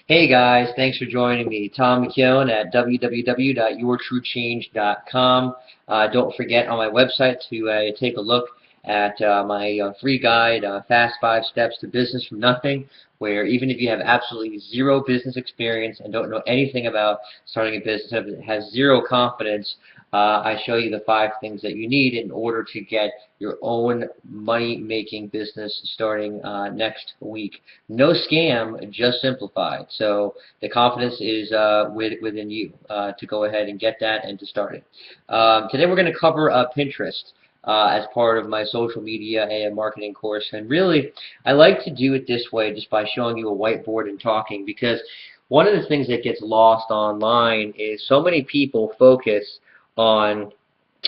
Hey guys, thanks for joining me. Tom McKeown at www.yourtruechange.com. Don't forget on my website to take a look at my free guide, Fast 5 Steps to Business from Nothing, where even if you have absolutely zero business experience and don't know anything about starting a business, has zero confidence, I show you the 5 things that you need in order to get your own money-making business starting next week. No scam, just simplified. So the confidence is within you to go ahead and get that and to start it. Today we're going to cover Pinterest as part of my social media and marketing course. And really, I like to do it this way just by showing you a whiteboard and talking, because one of the things that gets lost online is so many people focus on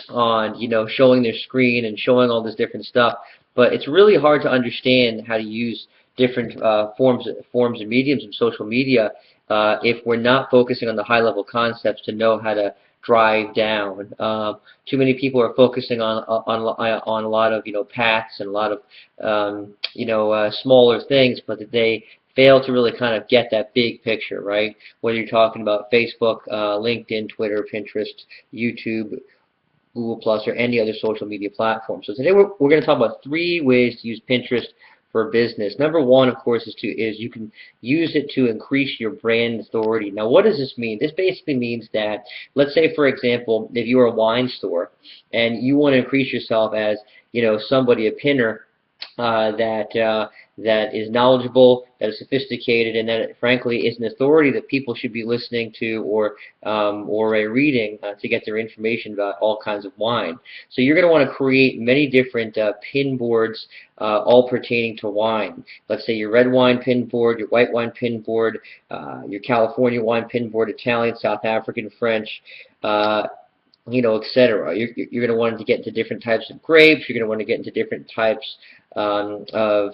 showing their screen and showing all this different stuff, but it's really hard to understand how to use different forms and mediums of social media if we're not focusing on the high level concepts to know how to drive down. Too many people are focusing on a lot of paths and a lot of smaller things, but that they fail to really kind of get that big picture, right? Whether you're talking about Facebook, LinkedIn, Twitter, Pinterest, YouTube, Google Plus, or any other social media platform. So today we're going to talk about 3 ways to use Pinterest for business. Number 1, of course, is you can use it to increase your brand authority. Now, what does this mean? This basically means that, let's say, for example, if you're a wine store and you want to increase yourself as somebody, a pinner that is knowledgeable, that is sophisticated, and that frankly is an authority that people should be listening to or reading to get their information about all kinds of wine. So you're going to want to create many different pin boards all pertaining to wine. Let's say your red wine pin board, your white wine pin board, your California wine pin board, Italian, South African, French, etc. You're going to want to get into different types of grapes. You're going to want to get into different types of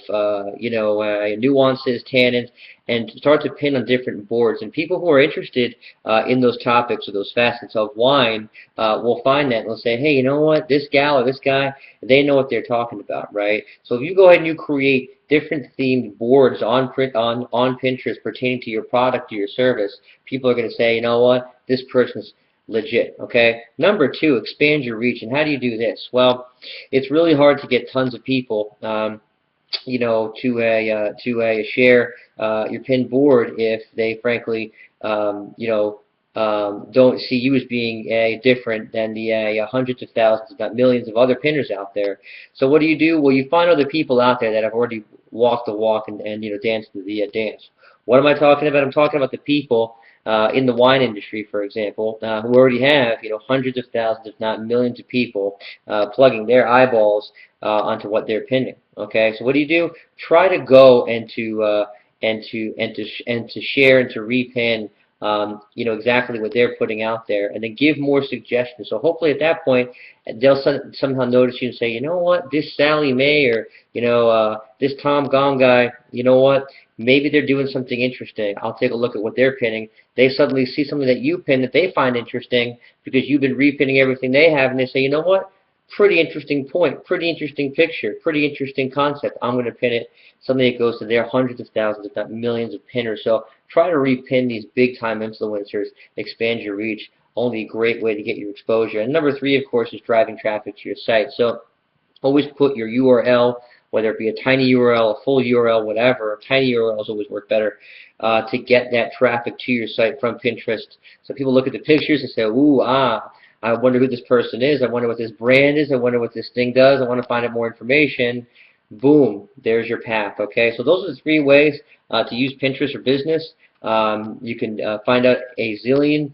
nuances, tannins, and start to pin on different boards. And people who are interested in those topics or those facets of wine will find that and they'll say, hey, you know what? This gal or this guy, they know what they're talking about, right? So if you go ahead and you create different themed boards on Pinterest pertaining to your product or your service, people are going to say, you know what? This person's legit. Okay. Number 2, expand your reach. And how do you do this? Well, it's really hard to get tons of people, to share your pinned board if they frankly, don't see you as being different than the hundreds of thousands, if not millions, of other pinners out there. So what do? Well, you find other people out there that have already walked the walk and danced the dance. What am I talking about? I'm talking about the people in the wine industry, for example, who already have hundreds of thousands, if not millions, of people plugging their eyeballs onto what they're pinning. Okay, so what do? Try to go and to share and to repin exactly what they're putting out there, and then give more suggestions. So hopefully at that point they'll somehow notice you and say, you know what, this Sally Mae or this Tom Gong guy, you know what, maybe they're doing something interesting. I'll take a look at what they're pinning. They suddenly see something that you pin that they find interesting because you've been repinning everything they have, and they say, you know what, pretty interesting point, pretty interesting picture, pretty interesting concept. I'm going to pin it. Something that goes to their hundreds of thousands, if not millions, of pinners. So try to repin these big-time influencers, expand your reach. Only a great way to get your exposure. And number 3, of course, is driving traffic to your site. So always put your URL, whether it be a tiny URL, a full URL, whatever. Tiny URLs always work better to get that traffic to your site from Pinterest. So people look at the pictures and say, ooh, I wonder who this person is. I wonder what this brand is. I wonder what this thing does. I want to find out more information. Boom, there's your path. Okay, so those are the 3 ways to use Pinterest for business. You can find out a zillion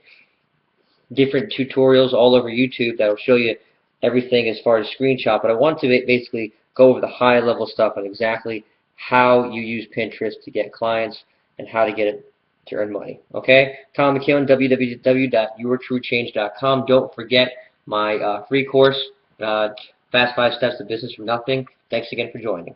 different tutorials all over YouTube that will show you everything as far as screenshot, but I want to basically go over the high level stuff on exactly how you use Pinterest to get clients and how to get it to earn money. Okay? Tom McKeown, www.yourtruechange.com. Don't forget my free course, Fast 5 Steps to Business from Nothing. Thanks again for joining.